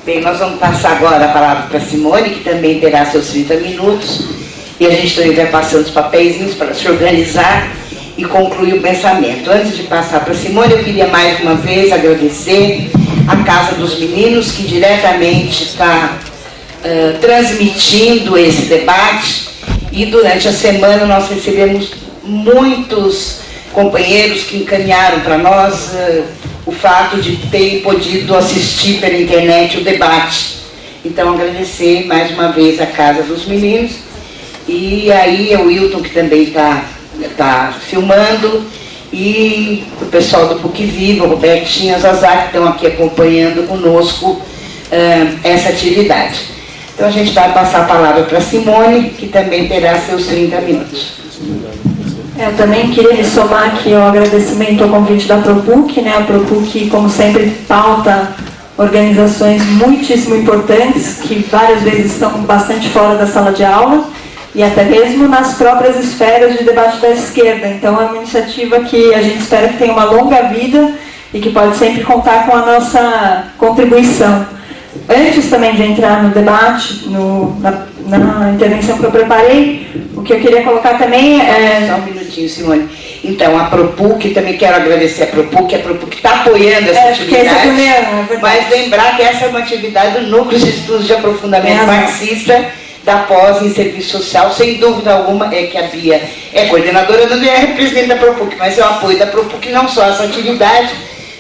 Bem, nós vamos passar agora a palavra para a Simone, que também terá seus 30 minutos, e a gente também vai passando os papeizinhos para se organizar e concluir o pensamento. Antes de passar para a Simone, eu queria mais uma vez agradecer a Casa dos Meninos, que diretamente está transmitindo esse debate, e durante a semana nós recebemos muitos companheiros que encaminharam para nós o fato de terem podido assistir pela internet o debate. Então, agradecer mais uma vez a Casa dos Meninos, e aí o Wilton, que também está filmando, e o pessoal do PUC Viva, o Robertinho, a Zazá, que estão aqui acompanhando conosco essa atividade. Então a gente vai passar a palavra para a Simone, que também terá seus 30 minutos. Eu também queria me somar aqui ao agradecimento ao convite da ProPuc, né? A ProPuc, como sempre, pauta organizações muitíssimo importantes, que várias vezes estão bastante fora da sala de aula, e até mesmo nas próprias esferas de debate da esquerda. Então é uma iniciativa que a gente espera que tenha uma longa vida e que pode sempre contar com a nossa contribuição. Antes também de entrar no debate, na intervenção que eu preparei, o que eu queria colocar também é... Só um minutinho, Simone. Então, a ProPuc, também quero agradecer a ProPuc está apoiando essa atividade, mas lembrar que essa é uma atividade do Núcleo de Estudos de Aprofundamento Marxista, da pós em Serviço Social. Sem dúvida alguma é que a Bia é coordenadora, não é presidente da ProPuc, mas é o apoio da ProPuc, não só essa atividade,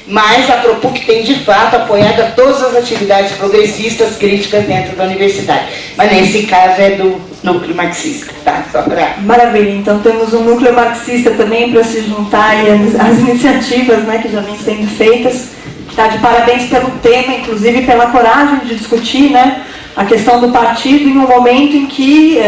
mas a ProPuc tem, de fato, apoiado todas as atividades progressistas críticas dentro da universidade. Mas, nesse caso, é do núcleo marxista, tá? Só para... Maravilha. Então, temos um núcleo marxista também para se juntar às iniciativas, né, que já vêm sendo feitas. Está de parabéns pelo tema, inclusive pela coragem de discutir, né, a questão do partido em um momento em que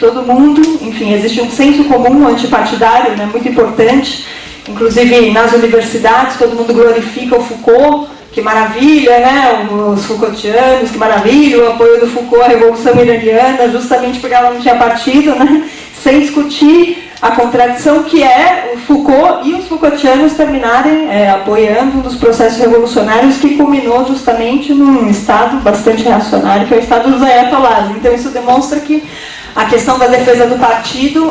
todo mundo, enfim, existe um senso comum antipartidário, né, muito importante. Inclusive, nas universidades, todo mundo glorifica o Foucault, que maravilha, né? Os Foucaultianos, que maravilha, o apoio do Foucault à Revolução Iraniana, justamente porque ela não tinha partido, né? Sem discutir a contradição que é o Foucault e os Foucaultianos terminarem apoiando um dos processos revolucionários que culminou justamente num Estado bastante reacionário, que é o Estado dos Ayatollahs. Então, isso demonstra que a questão da defesa do partido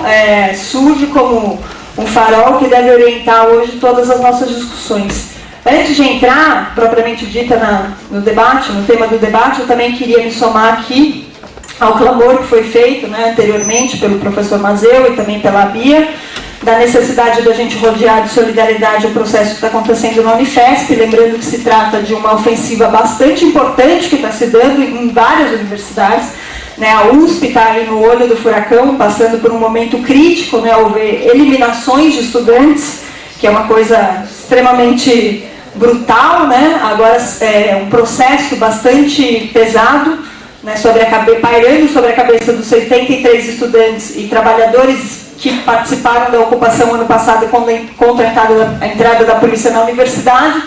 surge como um farol que deve orientar hoje todas as nossas discussões. Antes de entrar, propriamente dita, no debate, no tema do debate, eu também queria me somar aqui ao clamor que foi feito, né, anteriormente pelo professor Mazeu e também pela Bia, da necessidade da gente rodear de solidariedade o processo que está acontecendo na Unifesp, lembrando que se trata de uma ofensiva bastante importante que está se dando em várias universidades. Né, a USP está aí no olho do furacão, passando por um momento crítico, né, houve eliminações de estudantes, que é uma coisa extremamente brutal, né, agora é um processo bastante pesado, né, pairando sobre a cabeça dos 83 estudantes e trabalhadores que participaram da ocupação ano passado contra a entrada da polícia na universidade,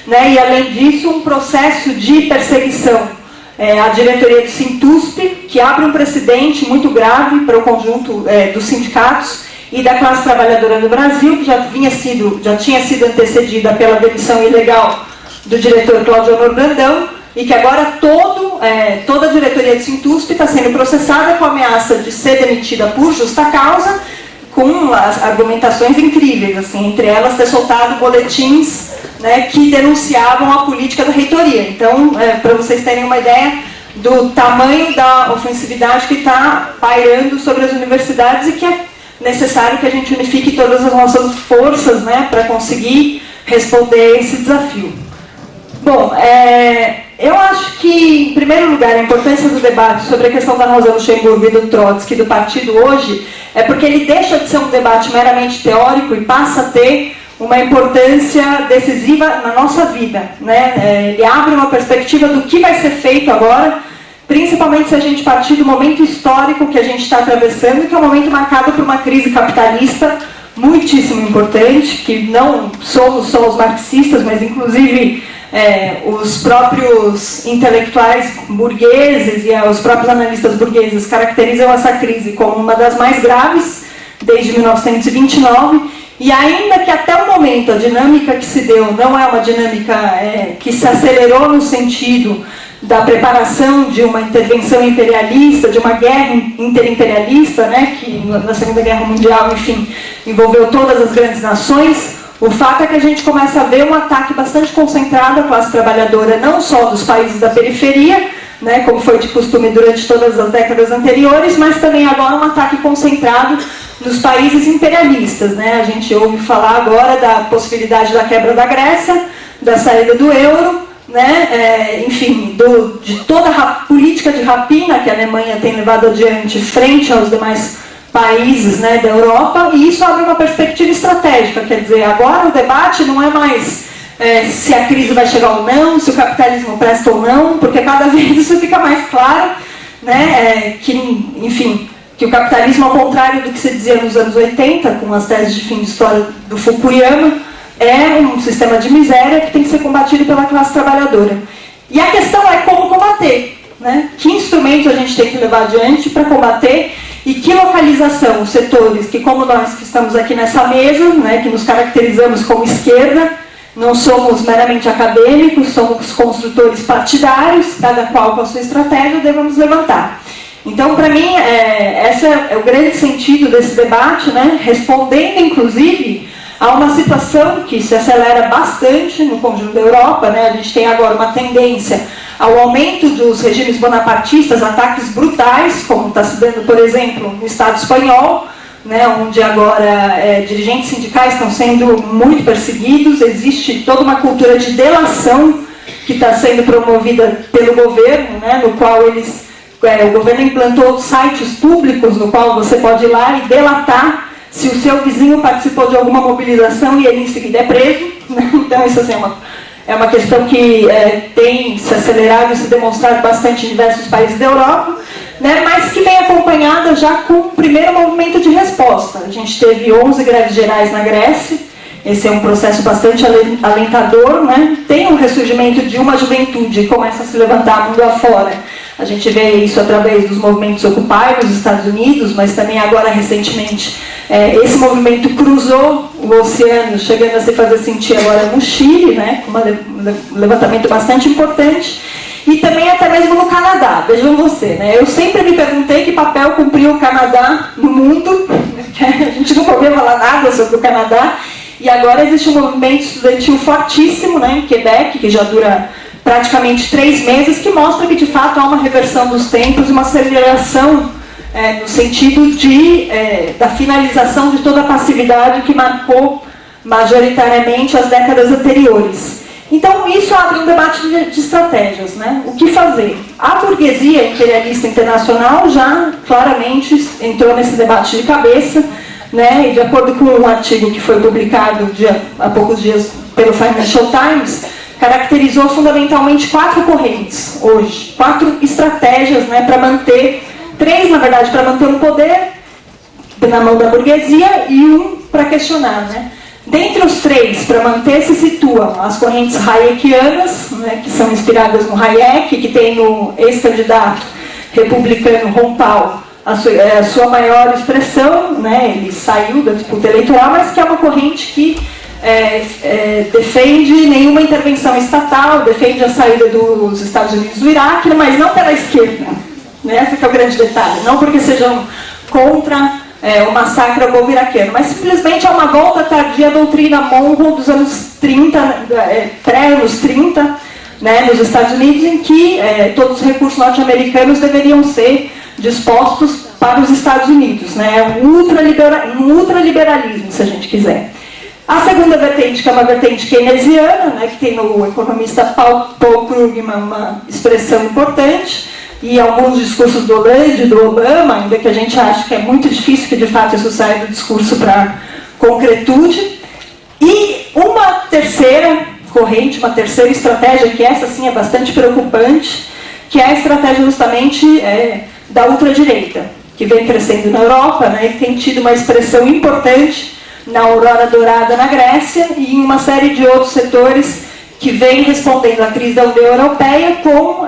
né, e além disso um processo de perseguição. A diretoria do Sintusp, que abre um precedente muito grave para o conjunto dos sindicatos e da classe trabalhadora do Brasil, que já tinha sido antecedida pela demissão ilegal do diretor Cláudio Honor Brandão, e que agora toda a diretoria do Sintusp está sendo processada com ameaça de ser demitida por justa causa, com as argumentações incríveis, assim, entre elas ter soltado boletins, né, que denunciavam a política da reitoria. Então, para vocês terem uma ideia do tamanho da ofensividade que está pairando sobre as universidades e que é necessário que a gente unifique todas as nossas forças, né, para conseguir responder a esse desafio. Bom, eu acho que, em primeiro lugar, a importância do debate sobre a questão da Rosa Luxemburgo e do Trotsky do partido hoje é porque ele deixa de ser um debate meramente teórico e passa a ter uma importância decisiva na nossa vida, né? Ele abre uma perspectiva do que vai ser feito agora, principalmente se a gente partir do momento histórico que a gente está atravessando, que é um momento marcado por uma crise capitalista muitíssimo importante, que não somos só os marxistas, mas inclusive os próprios intelectuais burgueses e os próprios analistas burgueses caracterizam essa crise como uma das mais graves desde 1929, e ainda que até o momento a dinâmica que se deu não é uma dinâmica que se acelerou no sentido da preparação de uma intervenção imperialista, de uma guerra interimperialista, né, que na Segunda Guerra Mundial, enfim, envolveu todas as grandes nações. O fato é que a gente começa a ver um ataque bastante concentrado à classe trabalhadora, não só dos países da periferia, né, como foi de costume durante todas as décadas anteriores, mas também agora um ataque concentrado nos países imperialistas, né? A gente ouve falar agora da possibilidade da quebra da Grécia, da saída do euro, né? Enfim, de toda a política de rapina que a Alemanha tem levado adiante frente aos demais países, né, da Europa, e isso abre uma perspectiva estratégica, quer dizer, agora o debate não é mais se a crise vai chegar ou não, se o capitalismo presta ou não, porque cada vez isso fica mais claro, né, que, enfim, que o capitalismo, ao contrário do que se dizia nos anos 80, com as teses de fim de história do Fukuyama, é um sistema de miséria que tem que ser combatido pela classe trabalhadora. E a questão é como combater, né? Que instrumento a gente tem que levar adiante para combater e que localização os setores que, como nós que estamos aqui nessa mesa, né, que nos caracterizamos como esquerda, não somos meramente acadêmicos, somos construtores partidários, cada qual com a sua estratégia, devemos levantar. Então, para mim, esse é o grande sentido desse debate, né? Respondendo, inclusive, a uma situação que se acelera bastante no conjunto da Europa, né? A gente tem agora uma tendência ao aumento dos regimes bonapartistas, ataques brutais, como está se dando, por exemplo, no Estado espanhol, né? Onde agora dirigentes sindicais estão sendo muito perseguidos, existe toda uma cultura de delação que está sendo promovida pelo governo, né? No qual o governo implantou sites públicos no qual você pode ir lá e delatar se o seu vizinho participou de alguma mobilização e ele em seguida é preso. Então isso assim, é uma questão que tem se acelerado e se demonstrado bastante em diversos países da Europa, né, mas que vem acompanhada já com o primeiro movimento de resposta. A gente teve 11 greves gerais na Grécia, esse é um processo bastante alentador, né? Tem um ressurgimento de uma juventude que começa a se levantar mundo afora. A gente vê isso através dos movimentos Occupy nos Estados Unidos, mas também agora recentemente esse movimento cruzou o oceano, chegando a se fazer sentir agora no Chile, né, com um levantamento bastante importante, e também até mesmo no Canadá. Vejam você, né, eu sempre me perguntei que papel cumpriu o Canadá no mundo, a gente não ouviu falar nada sobre o Canadá, e agora existe um movimento estudantil fortíssimo, né, em Quebec, que já dura praticamente 3 meses, que mostra que de fato há uma reversão dos tempos e uma aceleração no sentido da finalização de toda a passividade que marcou majoritariamente as décadas anteriores. Então isso abre um debate de estratégias, né? O que fazer? A burguesia imperialista internacional já claramente entrou nesse debate de cabeça, né? E de acordo com um artigo que foi publicado há poucos dias pelo Financial Times, caracterizou fundamentalmente 4 correntes hoje, 4 estratégias, né, para manter, 3 na verdade para manter o poder na mão da burguesia e 1 para questionar, né. Dentre os 3 para manter se situam as correntes hayekianas, né, que são inspiradas no Hayek, que tem no ex-candidato republicano Ron Paul a sua maior expressão, né, ele saiu da disputa eleitoral, mas que é uma corrente que defende nenhuma intervenção estatal, defende a saída dos Estados Unidos do Iraque, mas não pela esquerda, né? Esse que é o grande detalhe, não porque sejam contra o massacre ao povo iraquiano, mas simplesmente é uma volta tardia à doutrina Monroe dos anos 30, pré-anos 30, né, nos Estados Unidos, em que todos os recursos norte-americanos deveriam ser dispostos para os Estados Unidos, né? Um ultraliberalismo, se a gente quiser. A segunda vertente, que é uma vertente keynesiana, né, que tem no economista Paul Krugman uma expressão importante, e alguns discursos do Hollande e do Obama, ainda que a gente ache que é muito difícil que de fato isso saia do discurso para concretude. E uma terceira corrente, uma terceira estratégia, que essa sim é bastante preocupante, que é a estratégia justamente da ultradireita, que vem crescendo na Europa, né, e tem tido uma expressão importante na Aurora Dourada na Grécia e em uma série de outros setores que vem respondendo à crise da União Europeia com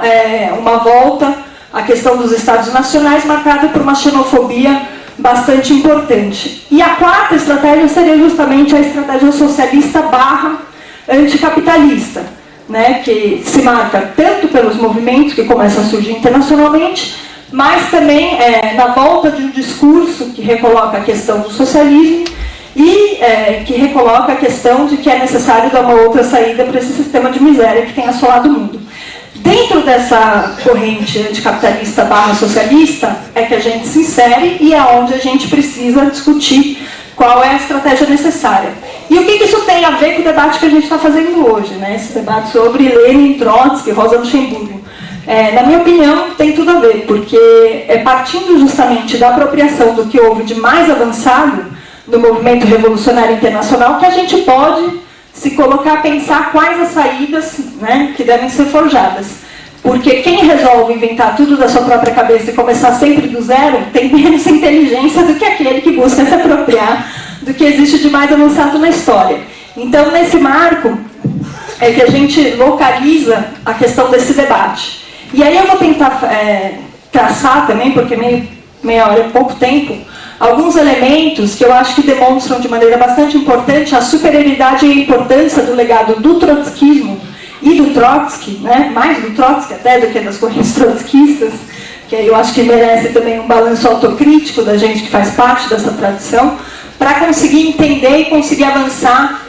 uma volta à questão dos Estados nacionais marcada por uma xenofobia bastante importante. E a quarta estratégia seria justamente a estratégia socialista / anticapitalista, né, que se marca tanto pelos movimentos que começam a surgir internacionalmente, mas também na volta de um discurso que recoloca a questão do socialismo e que recoloca a questão de que é necessário dar uma outra saída para esse sistema de miséria que tem assolado o mundo. Dentro dessa corrente anticapitalista barra socialista é que a gente se insere e é onde a gente precisa discutir qual é a estratégia necessária. E o que isso tem a ver com o debate que a gente está fazendo hoje, né? Esse debate sobre Lenin, Trotsky, Rosa Luxemburgo. Na minha opinião, tem tudo a ver, porque é partindo justamente da apropriação do que houve de mais avançado no movimento revolucionário internacional que a gente pode se colocar a pensar quais as saídas, né, que devem ser forjadas. Porque quem resolve inventar tudo da sua própria cabeça e começar sempre do zero tem menos inteligência do que aquele que busca se apropriar do que existe de mais avançado na história. Então, nesse marco, é que a gente localiza a questão desse debate. E aí eu vou tentar traçar também, porque meia hora é pouco tempo, alguns elementos que eu acho que demonstram de maneira bastante importante a superioridade e a importância do legado do trotskismo e do Trotsky, né? Mais do Trotsky até do que das correntes trotskistas, que eu acho que merece também um balanço autocrítico da gente que faz parte dessa tradição, para conseguir entender e conseguir avançar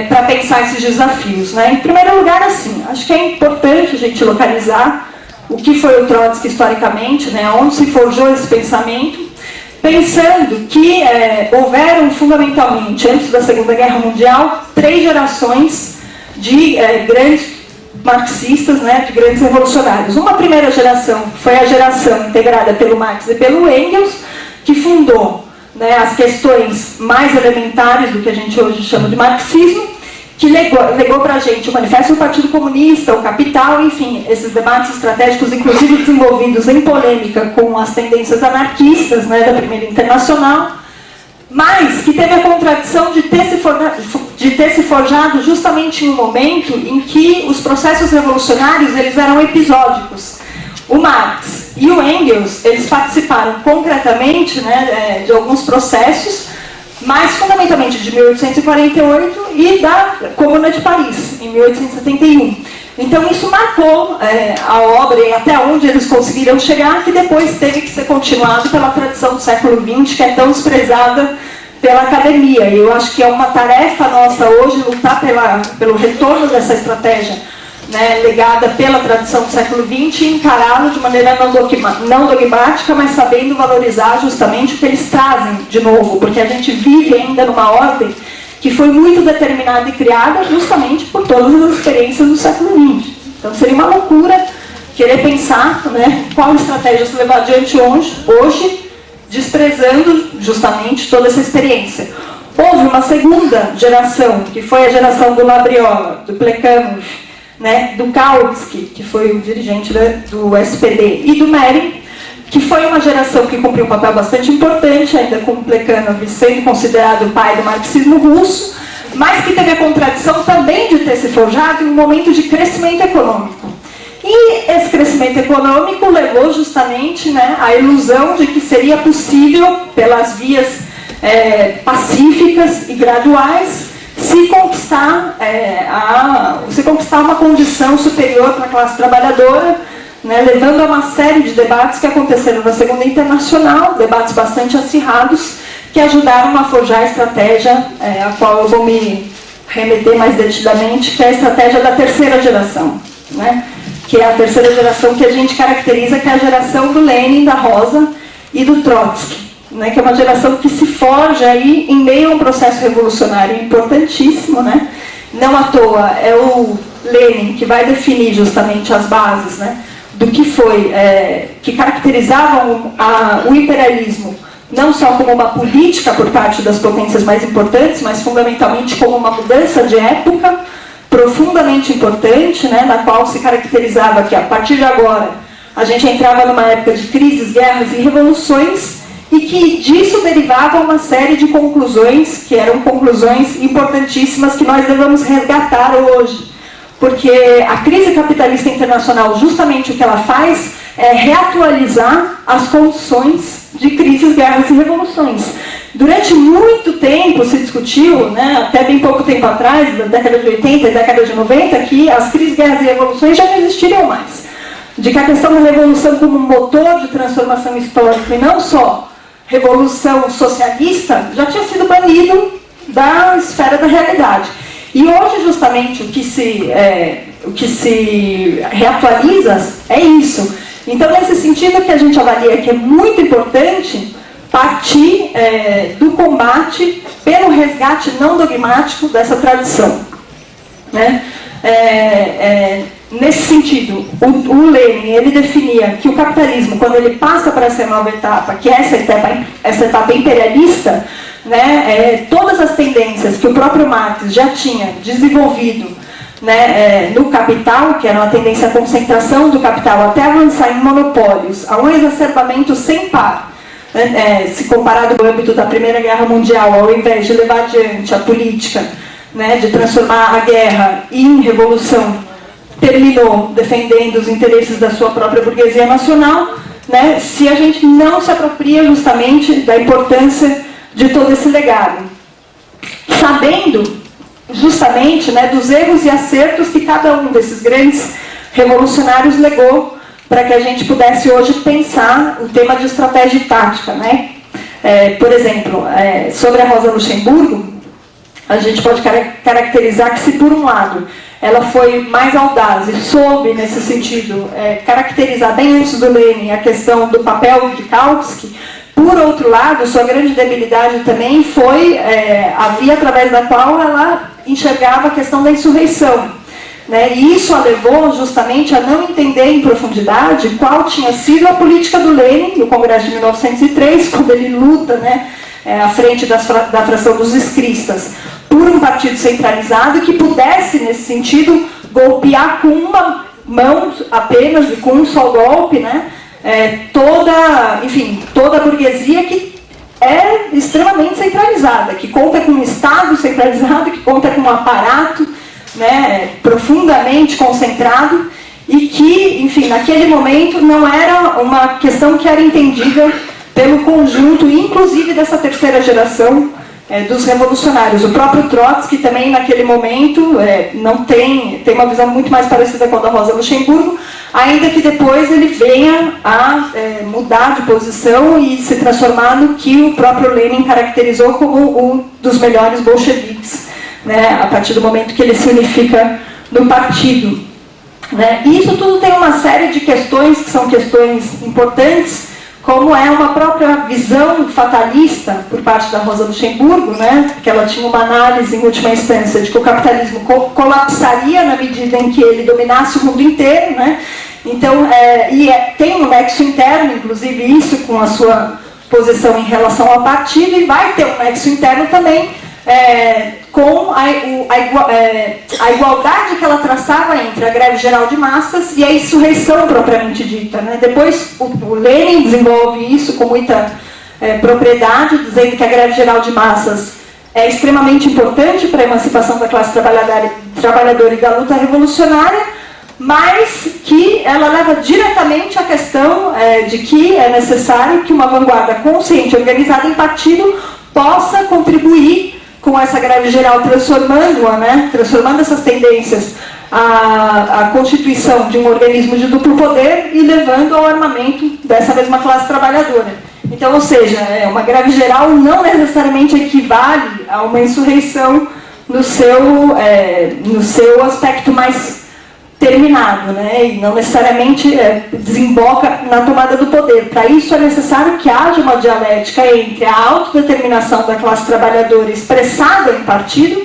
para pensar esses desafios, né? Em primeiro lugar, assim, acho que é importante a gente localizar o que foi o Trotsky historicamente, né? Onde se forjou esse pensamento, pensando que houveram fundamentalmente, antes da Segunda Guerra Mundial, 3 gerações de grandes marxistas, né, de grandes revolucionários. Uma primeira geração foi a geração integrada pelo Marx e pelo Engels, que fundou, né, as questões mais elementares do que a gente hoje chama de marxismo, que legou para a gente o Manifesto do Partido Comunista, o Capital, enfim, esses debates estratégicos, inclusive desenvolvidos em polêmica com as tendências anarquistas, né, da Primeira Internacional, mas que teve a contradição de ter se forjado justamente em um momento em que os processos revolucionários eles eram episódicos. O Marx e o Engels, eles participaram concretamente, né, de alguns processos, mas fundamentalmente de 1848 e da Comuna de Paris, em 1871. Então isso marcou a obra e até onde eles conseguiram chegar, que depois teve que ser continuado pela tradição do século XX, que é tão desprezada pela academia. E eu acho que é uma tarefa nossa hoje lutar pelo retorno dessa estratégia, né, legada pela tradição do século XX, e encará-lo de maneira não dogmática, mas sabendo valorizar justamente o que eles trazem de novo, porque a gente vive ainda numa ordem que foi muito determinada e criada justamente por todas as experiências do século XX. Então seria uma loucura querer pensar, né, qual estratégia se levar adiante hoje, desprezando justamente toda essa experiência. Houve uma segunda geração, que foi a geração do Labriola, do Plekhanov, né, do Kautsky, que foi o dirigente do SPD, e do Merin, que foi uma geração que cumpriu um papel bastante importante, ainda com o Plekhanov sendo considerado o pai do marxismo russo, mas que teve a contradição também de ter se forjado em um momento de crescimento econômico. E esse crescimento econômico levou justamente, né, à ilusão de que seria possível, pelas vias pacíficas e graduais, se conquistar uma condição superior para a classe trabalhadora, né, levando a uma série de debates que aconteceram na Segunda Internacional, debates bastante acirrados, que ajudaram a forjar a estratégia a qual eu vou me remeter mais detidamente, que é a estratégia da terceira geração, né, que é a terceira geração que a gente caracteriza, que é a geração do Lenin, da Rosa e do Trotsky, né, que é uma geração que se forja aí em meio a um processo revolucionário importantíssimo, né? Não à toa é o Lenin que vai definir justamente as bases, né, do que foi, que caracterizavam o imperialismo, não só como uma política por parte das potências mais importantes, mas fundamentalmente como uma mudança de época profundamente importante, né, na qual se caracterizava que a partir de agora a gente entrava numa época de crises, guerras e revoluções, e que disso derivava uma série de conclusões, que eram conclusões importantíssimas que nós devemos resgatar hoje. Porque a crise capitalista internacional, justamente o que ela faz é reatualizar as condições de crises, guerras e revoluções. Durante muito tempo se discutiu, né, até bem pouco tempo atrás, da década de 80 e década de 90, que as crises, guerras e revoluções já não existiriam mais. De que a questão da revolução como motor de transformação histórica, e não só revolução socialista, já tinha sido banido da esfera da realidade. E hoje, justamente, o que se reatualiza é isso. Então, nesse sentido que a gente avalia que é muito importante partir do combate pelo resgate não dogmático dessa tradição. Né? Nesse sentido, o Lenin, ele definia que o capitalismo, quando ele passa para essa nova etapa, que é essa etapa imperialista, né, todas as tendências que o próprio Marx já tinha desenvolvido, né, no capital, que era uma tendência à concentração do capital até avançar em monopólios, a um exacerbamento sem par, se comparado com o âmbito da Primeira Guerra Mundial, ao invés de levar adiante a política, né, de transformar a guerra em revolução, terminou defendendo os interesses da sua própria burguesia nacional, né, se a gente não se apropria justamente da importância de todo esse legado, sabendo justamente, né, dos erros e acertos que cada um desses grandes revolucionários legou para que a gente pudesse hoje pensar o tema de estratégia e tática. Né? Por exemplo, sobre a Rosa Luxemburgo, a gente pode caracterizar que se por um lado ela foi mais audaz e soube, nesse sentido, caracterizar bem antes do Lenin a questão do papel de Kautsky, por outro lado, sua grande debilidade também foi a via através da qual ela enxergava a questão da insurreição. Né? E isso a levou justamente a não entender em profundidade qual tinha sido a política do Lenin no Congresso de 1903, quando ele luta, né, à frente da fração dos escristas, por um partido centralizado que pudesse, nesse sentido, golpear com uma mão apenas, e com um só golpe, né, toda a burguesia que é extremamente centralizada, que conta com um Estado centralizado, que conta com um aparato, né, profundamente concentrado, e que, enfim, naquele momento não era uma questão que era entendida pelo conjunto, inclusive dessa terceira geração dos revolucionários. O próprio Trotsky também, naquele momento, não tem uma visão muito mais parecida com a da Rosa Luxemburgo, ainda que depois ele venha a mudar de posição e se transformar no que o próprio Lenin caracterizou como um dos melhores bolcheviques, né, a partir do momento que ele se unifica no partido. Né? E isso tudo tem uma série de questões que são questões importantes, como é uma própria visão fatalista por parte da Rosa Luxemburgo, né, que ela tinha uma análise, em última instância, de que o capitalismo colapsaria na medida em que ele dominasse o mundo inteiro. Né? Então, tem um nexo interno, inclusive isso com a sua posição em relação ao partido, e vai ter um nexo interno também com a igualdade que ela traçava entre a greve geral de massas e a insurreição propriamente dita. Né? Depois o Lenin desenvolve isso com muita propriedade, dizendo que a greve geral de massas é extremamente importante para a emancipação da classe trabalhadora e da luta revolucionária, mas que ela leva diretamente à questão de que é necessário que uma vanguarda consciente, organizada em partido, possa contribuir com essa greve geral, transformando-a, né, transformando essas tendências à constituição de um organismo de duplo poder e levando ao armamento dessa mesma classe trabalhadora. Então, ou seja, uma greve geral não necessariamente equivale a uma insurreição no seu aspecto mais terminado, né? E não necessariamente desemboca na tomada do poder. Para isso é necessário que haja uma dialética entre a autodeterminação da classe trabalhadora expressada em partido,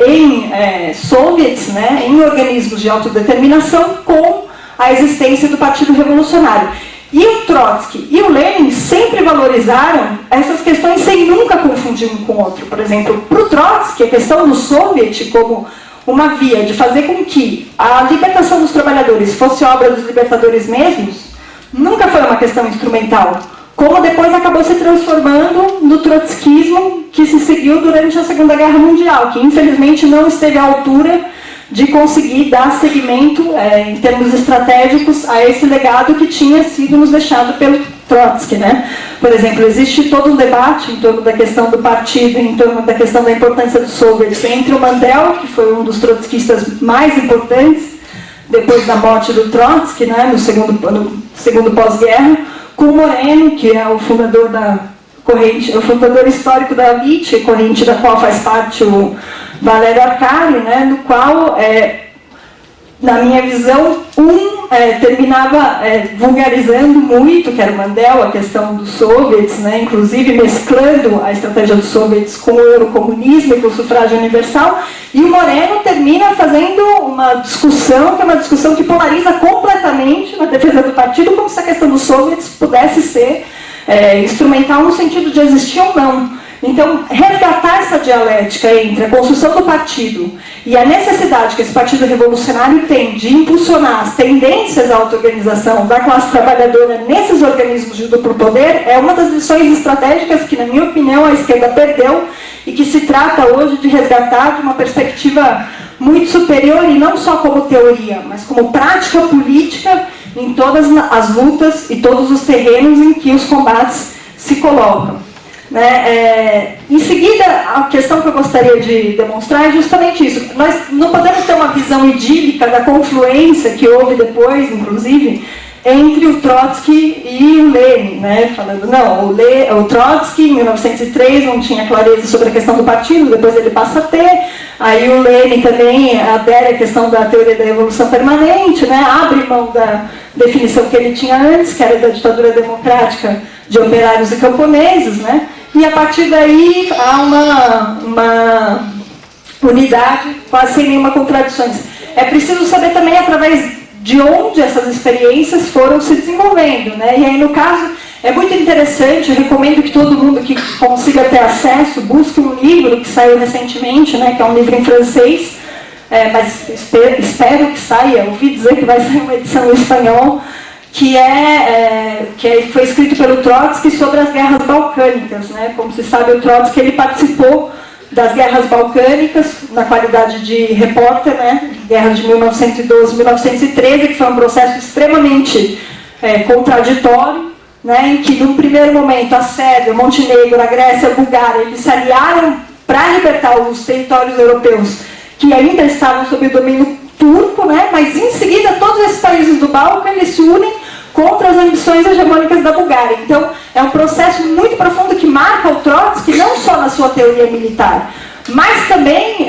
em soviets, né, em organismos de autodeterminação, com a existência do Partido Revolucionário. E o Trotsky e o Lenin sempre valorizaram essas questões sem nunca confundir um com o outro. Por exemplo, para o Trotsky, a questão do soviet como uma via de fazer com que a libertação dos trabalhadores fosse obra dos libertadores mesmos, nunca foi uma questão instrumental, como depois acabou se transformando no trotskismo que se seguiu durante a Segunda Guerra Mundial, que infelizmente não esteve à altura de conseguir dar seguimento, em termos estratégicos, a esse legado que tinha sido nos deixado pelo Trotsky, né? Por exemplo, existe todo um debate em torno da questão do partido, em torno da questão da importância dos soviets, entre o Mandel, que foi um dos trotskistas mais importantes, depois da morte do Trotsky, né, no segundo pós-guerra, com o Moreno, que é o fundador da corrente, o fundador histórico da VIT, corrente da qual faz parte o Valério Arcari, né, no qual, na minha visão, terminava vulgarizando muito, que era o Mandel, a questão dos soviets, né, inclusive mesclando a estratégia dos soviets com o eurocomunismo e com o sufrágio universal, e o Moreno termina fazendo uma discussão, que é uma discussão que polariza completamente na defesa do partido, como se a questão dos soviets pudesse ser instrumental no sentido de existir ou não. Então, resgatar essa dialética entre a construção do partido e a necessidade que esse partido revolucionário tem de impulsionar as tendências à auto-organização da classe trabalhadora nesses organismos de duplo poder é uma das lições estratégicas que, na minha opinião, a esquerda perdeu e que se trata hoje de resgatar de uma perspectiva muito superior e não só como teoria, mas como prática política em todas as lutas e todos os terrenos em que os combates se colocam. Né? Em seguida, a questão que eu gostaria de demonstrar é justamente isso. Nós não podemos ter uma visão idílica da confluência que houve depois, inclusive, entre o Trotsky e o Lenin, né? Falando, não, o Trotsky, em 1903, não tinha clareza sobre a questão do partido, depois ele passa a ter, aí o Lenin também adere à questão da teoria da evolução permanente, né? Abre mão da definição que ele tinha antes, que era da ditadura democrática de operários e camponeses, né? E a partir daí há uma unidade quase sem nenhuma contradição. É preciso saber também através de onde essas experiências foram se desenvolvendo, né? E aí, no caso, é muito interessante, eu recomendo que todo mundo que consiga ter acesso, busque um livro que saiu recentemente, né, que é um livro em francês, mas espero que saia, ouvi dizer que vai sair uma edição em espanhol, que foi escrito pelo Trotsky sobre as guerras balcânicas, né? Como se sabe, o Trotsky ele participou das guerras balcânicas na qualidade de repórter, né? Guerra de 1912 e 1913, que foi um processo extremamente contraditório, né? Em que, num primeiro momento, a Sérvia, o Montenegro, a Grécia, a Bulgária, eles se aliaram para libertar os territórios europeus que ainda estavam sob o domínio turco, né? Mas em seguida todos esses países do Balcã eles se unem contra as ambições hegemônicas da Bulgária. Então é um processo muito profundo que marca o Trotsky não só na sua teoria militar, mas também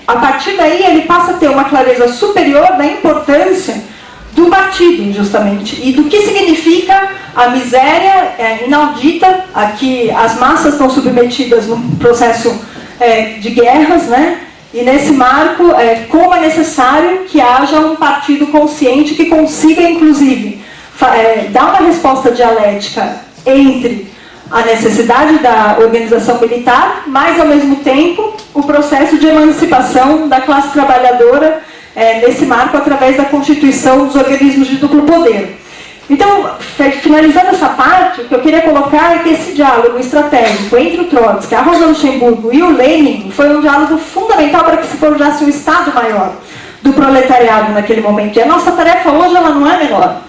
a partir daí ele passa a ter uma clareza superior da importância do partido, justamente, e do que significa a miséria inaudita a que as massas estão submetidas num processo de guerras, né? E nesse marco, como é necessário que haja um partido consciente que consiga, inclusive, dar uma resposta dialética entre a necessidade da organização militar, mas, ao mesmo tempo, o processo de emancipação da classe trabalhadora nesse marco através da constituição dos organismos de duplo poder. Então, finalizando essa parte, o que eu queria colocar é que esse diálogo estratégico entre o Trotsky, a Rosa Luxemburgo e o Lenin foi um diálogo fundamental para que se forjasse um Estado maior do proletariado naquele momento. E a nossa tarefa hoje ela não é menor,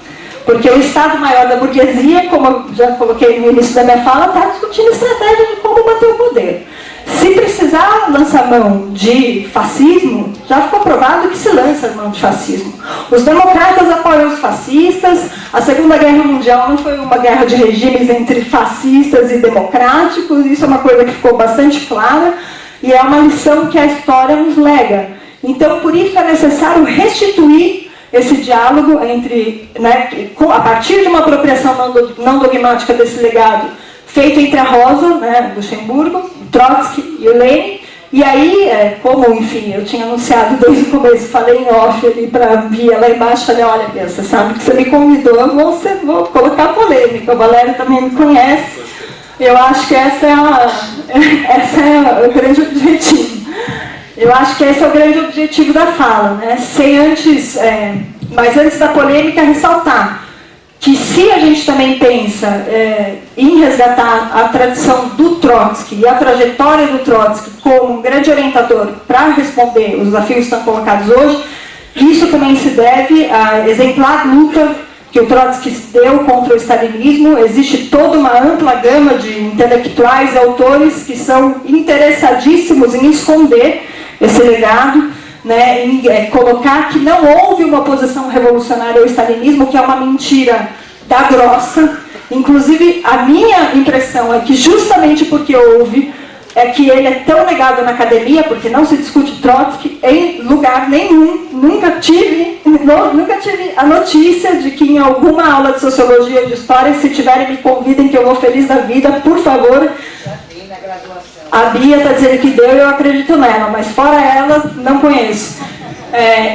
porque o Estado maior da burguesia, como eu já coloquei no início da minha fala, está discutindo estratégia de como manter o poder. Se precisar lançar mão de fascismo, já ficou provado que se lança mão de fascismo. Os democratas apoiam os fascistas, a Segunda Guerra Mundial não foi uma guerra de regimes entre fascistas e democráticos, isso é uma coisa que ficou bastante clara, e é uma lição que a história nos lega. Então, por isso é necessário restituir esse diálogo entre, né, a partir de uma apropriação não dogmática desse legado, feito entre a Rosa, né, Luxemburgo, o Trotsky e o Lenin, e aí, como, enfim, eu tinha anunciado desde o começo, falei em off ali para Bia lá embaixo, falei, olha, Bia, você sabe que você me convidou, eu vou colocar polêmica, o Valério também me conhece, eu acho que esse é o grande objetivo. Eu acho que esse é o grande objetivo da fala, né? Sem antes, mas antes da polêmica, ressaltar que se a gente também pensa em resgatar a tradição do Trotsky e a trajetória do Trotsky como um grande orientador para responder os desafios que estão colocados hoje, isso também se deve à exemplar luta que o Trotsky deu contra o stalinismo. Existe toda uma ampla gama de intelectuais e autores que são interessadíssimos em esconder esse legado, né, em colocar que não houve uma oposição revolucionária ao stalinismo, que é uma mentira da grossa. Inclusive, a minha impressão é que justamente porque houve, é que ele é tão negado na academia, porque não se discute Trotsky em lugar nenhum. Nunca tive a notícia de que em alguma aula de sociologia, de história, se tiverem, me convidem, que eu vou feliz da vida, por favor. Já tem na graduação. A Bia está dizendo que deu e eu acredito nela, mas fora ela, não conheço.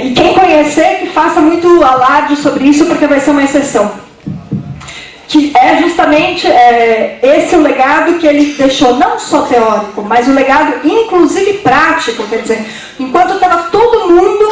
E quem conhecer, que faça muito alarde sobre isso, porque vai ser uma exceção. Que é justamente esse o legado que ele deixou, não só teórico, mas o legado inclusive prático. Quer dizer, enquanto estava todo mundo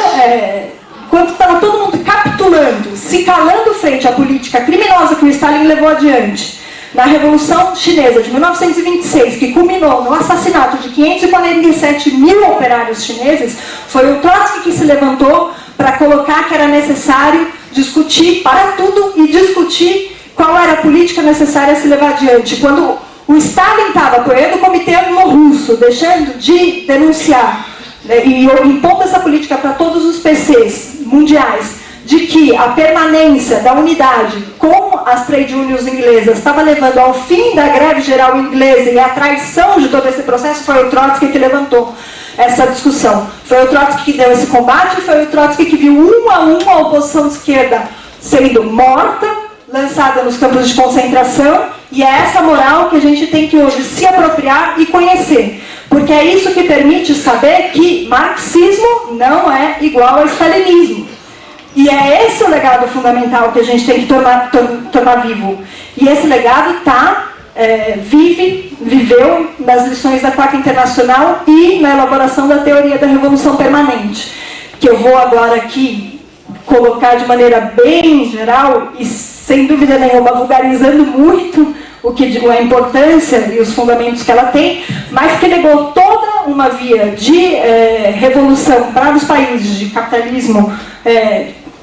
capitulando, se calando frente à política criminosa que o Stalin levou adiante, na Revolução Chinesa de 1926, que culminou no assassinato de 547 mil operários chineses, foi o Trotsky que se levantou para colocar que era necessário discutir, parar tudo e discutir qual era a política necessária a se levar adiante. Quando o Stalin estava apoiando o Comitê Anglo-Russo, deixando de denunciar, né, e impondo essa política para todos os PCs mundiais, de que a permanência da unidade com as trade unions inglesas estava levando ao fim da greve geral inglesa e à traição de todo esse processo, foi o Trotsky que levantou essa discussão. Foi o Trotsky que deu esse combate, foi o Trotsky que viu um a oposição de esquerda sendo morta, lançada nos campos de concentração, e é essa moral que a gente tem que hoje se apropriar e conhecer. Porque é isso que permite saber que marxismo não é igual a stalinismo. E é esse o legado fundamental que a gente tem que tornar vivo. E esse legado viveu nas lições da Quarta Internacional e na elaboração da teoria da Revolução Permanente, que eu vou agora aqui colocar de maneira bem geral e sem dúvida nenhuma vulgarizando muito a importância e os fundamentos que ela tem, mas que negou toda uma via de revolução para os países de capitalismo,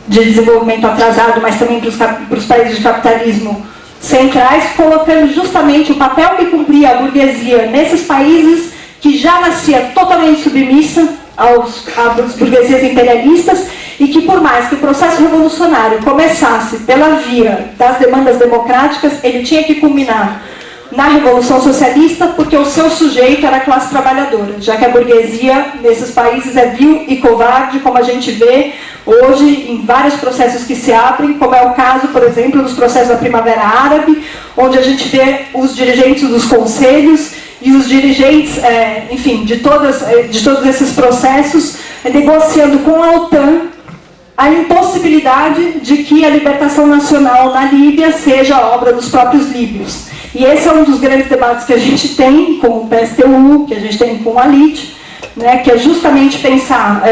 de desenvolvimento atrasado, mas também para os países de capitalismo centrais, colocando justamente o papel que cumpria a burguesia nesses países, que já nascia totalmente submissa às burguesias imperialistas, e que por mais que o processo revolucionário começasse pela via das demandas democráticas, ele tinha que culminar na Revolução Socialista, porque o seu sujeito era a classe trabalhadora, já que a burguesia nesses países é vil e covarde, como a gente vê hoje em vários processos que se abrem, como é o caso, por exemplo, dos processos da Primavera Árabe, onde a gente vê os dirigentes dos conselhos e os dirigentes, enfim, de todos esses processos, negociando com a OTAN a impossibilidade de que a libertação nacional na Líbia seja obra dos próprios líbios. E esse é um dos grandes debates que a gente tem com o PSTU, que a gente tem com a LIT, né, que é justamente pensar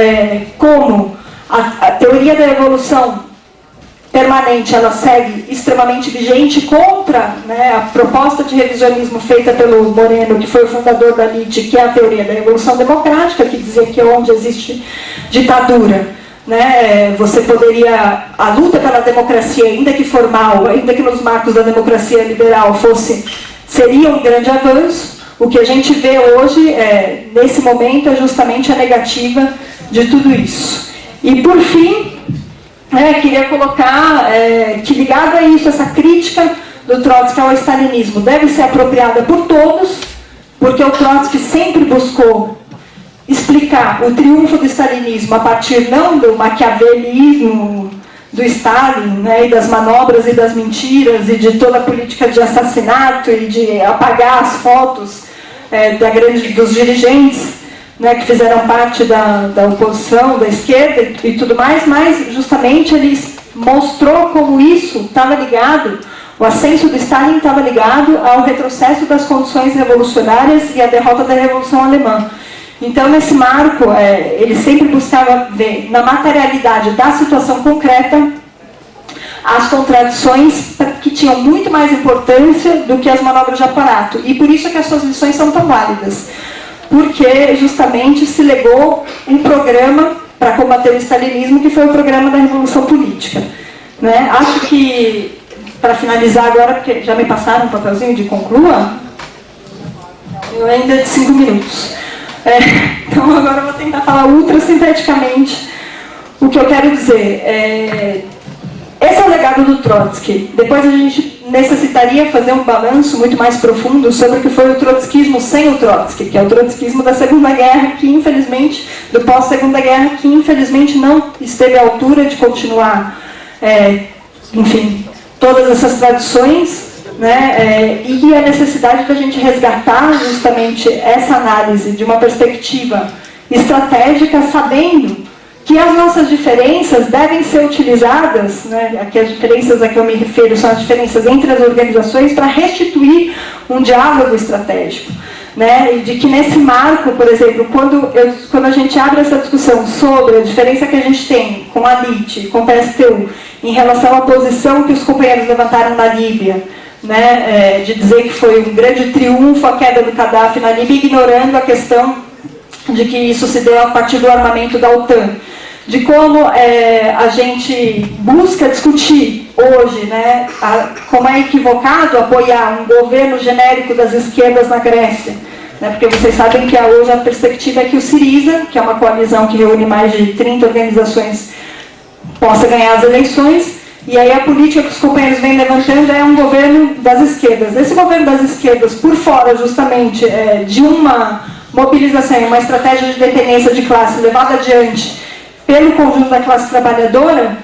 como a teoria da evolução permanente ela segue extremamente vigente contra, né, a proposta de revisionismo feita pelo Moreno, que foi o fundador da LIT, que é a teoria da evolução democrática, que dizia que onde existe ditadura, né, você poderia, a luta pela democracia, ainda que formal, ainda que nos marcos da democracia liberal seria um grande avanço. O que a gente vê hoje, nesse momento, é justamente a negativa de tudo isso. E por fim, queria colocar que ligado a isso, essa crítica do Trotsky ao stalinismo deve ser apropriada por todos, porque o Trotsky sempre buscou explicar o triunfo do stalinismo a partir não do maquiavelismo do Stalin, né, e das manobras e das mentiras e de toda a política de assassinato e de apagar as fotos dos dirigentes, né, que fizeram parte da oposição, da esquerda e tudo mais, mas justamente ele mostrou como isso estava ligado, o ascenso do Stalin estava ligado ao retrocesso das condições revolucionárias e à derrota da Revolução Alemã. Então, nesse marco, ele sempre buscava ver na materialidade da situação concreta as contradições que tinham muito mais importância do que as manobras de aparato. E por isso é que as suas lições são tão válidas. Porque justamente se legou um programa para combater o stalinismo, que foi o programa da Revolução Política. Né? Acho que, para finalizar agora, porque já me passaram um papelzinho de conclua, eu ainda de 5 minutos. Então agora eu vou tentar falar ultra sinteticamente o que eu quero dizer. Esse é o legado do Trotsky. Depois a gente necessitaria fazer um balanço muito mais profundo sobre o que foi o trotskismo sem o Trotsky, que é o trotskismo da Segunda Guerra, que infelizmente, do pós-Segunda Guerra, que infelizmente não esteve à altura de continuar, enfim, todas essas tradições, né, e a necessidade da gente resgatar justamente essa análise de uma perspectiva estratégica, sabendo que as nossas diferenças devem ser utilizadas, né, aqui as diferenças a que eu me refiro são as diferenças entre as organizações para restituir um diálogo estratégico. Né, e de que nesse marco, por exemplo, quando a gente abre essa discussão sobre a diferença que a gente tem com a LIT, com o PSTU, em relação à posição que os companheiros levantaram na Líbia, né, de dizer que foi um grande triunfo a queda do Gaddafi na Líbia, ignorando a questão de que isso se deu a partir do armamento da OTAN. De como a gente busca discutir hoje, né, como é equivocado apoiar um governo genérico das esquerdas na Grécia. Né, porque vocês sabem que hoje a perspectiva é que o Syriza, que é uma coalizão que reúne mais de 30 organizações, possa ganhar as eleições. E aí a política que os companheiros vêm levantando é um governo das esquerdas. Esse governo das esquerdas, por fora justamente de uma mobilização, uma estratégia de dependência de classe levada adiante pelo conjunto da classe trabalhadora,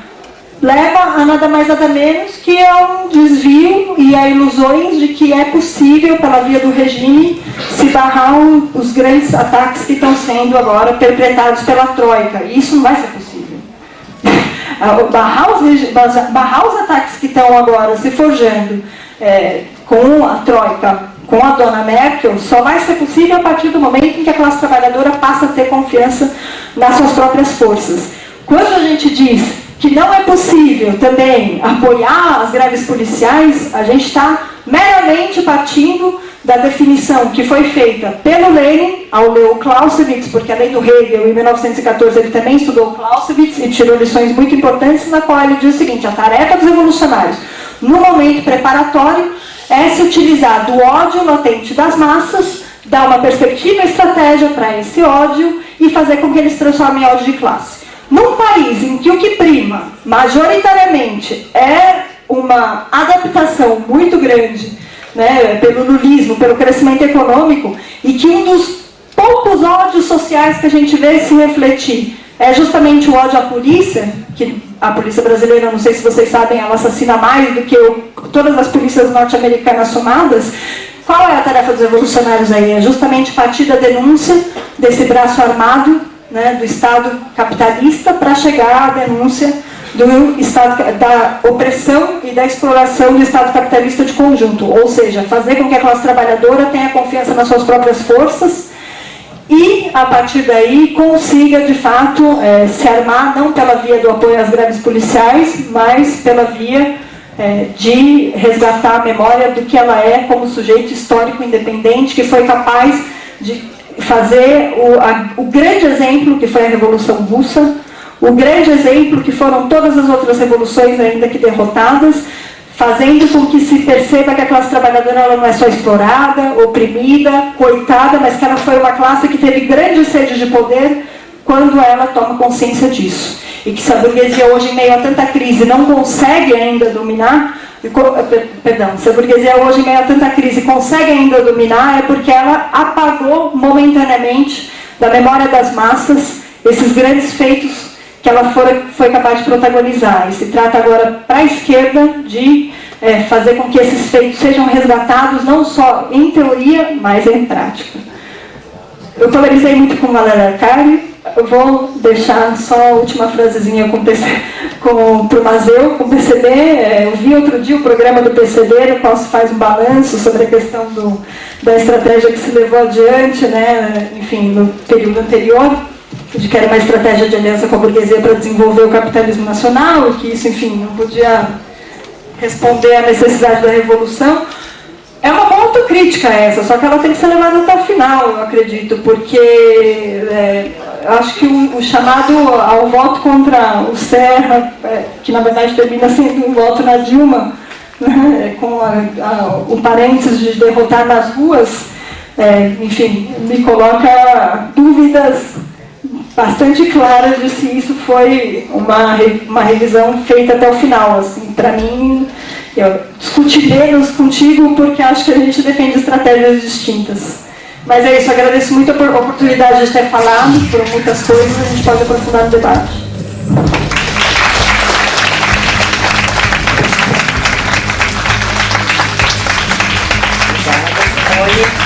leva a nada mais nada menos que a um desvio e a ilusões de que é possível, pela via do regime, se barrar os grandes ataques que estão sendo agora perpetrados pela Troika. E isso não vai ser possível. Barrar os ataques que estão agora se forjando com a Troika, com a dona Merkel, só vai ser possível a partir do momento em que a classe trabalhadora passa a ter confiança nas suas próprias forças. Quando a gente diz que não é possível também apoiar as greves policiais, a gente está meramente partindo da definição que foi feita pelo Lenin ao ler o Clausewitz, porque além do Hegel, em 1914, ele também estudou o Clausewitz e tirou lições muito importantes, na qual ele diz o seguinte: a tarefa dos revolucionários, no momento preparatório, é se utilizar do ódio latente das massas, dar uma perspectiva e estratégia para esse ódio e fazer com que eles transformem em ódio de classe. Num país em que o que prima, majoritariamente, é uma adaptação muito grande, né, pelo lulismo, pelo crescimento econômico, e que um dos poucos ódios sociais que a gente vê se refletir é justamente o ódio à polícia, que a polícia brasileira, não sei se vocês sabem, ela assassina mais do que todas as polícias norte-americanas somadas. Qual é a tarefa dos revolucionários aí? É justamente partir da denúncia desse braço armado, né, do Estado capitalista, para chegar à denúncia do Estado, da opressão e da exploração do Estado capitalista de conjunto. Ou seja, fazer com que a classe trabalhadora tenha confiança nas suas próprias forças e, a partir daí, consiga, de fato, se armar, não pela via do apoio às greves policiais, mas pela via de resgatar a memória do que ela é como sujeito histórico independente, que foi capaz de fazer o grande exemplo que foi a Revolução Russa, o grande exemplo que foram todas as outras revoluções ainda que derrotadas, fazendo com que se perceba que a classe trabalhadora ela não é só explorada, oprimida, coitada, mas que ela foi uma classe que teve grande sede de poder quando ela toma consciência disso. E que se a burguesia hoje, em meio a tanta crise, não consegue ainda dominar, se a burguesia hoje, em meio a tanta crise, consegue ainda dominar, é porque ela apagou momentaneamente da memória das massas esses grandes feitos que ela foi capaz de protagonizar. E se trata agora, para a esquerda, de fazer com que esses feitos sejam resgatados, não só em teoria, mas em prática. Eu polarizei muito com Valéria Arcari. Eu vou deixar só a última frasezinha para o Mazeu, com o PCB. Eu vi outro dia o programa do PCB, no qual se faz um balanço sobre a questão da estratégia que se levou adiante, né, enfim, no período anterior. de que era uma estratégia de aliança com a burguesia para desenvolver o capitalismo nacional, e que isso, enfim, não podia responder à necessidade da revolução. É uma boa autocrítica essa, só que ela tem que ser levada até o final, eu acredito, porque eu acho que o chamado ao voto contra o Serra, que na verdade termina sendo um voto na Dilma, né, com o parênteses de derrotar nas ruas, enfim, me coloca dúvidas bastante claras de se isso foi uma revisão feita até o final. Assim, para mim, eu discuti menos contigo porque acho que a gente defende estratégias distintas. Mas é isso, agradeço muito a oportunidade de ter falado por muitas coisas, a gente pode aprofundar no debate. Obrigada, Simone.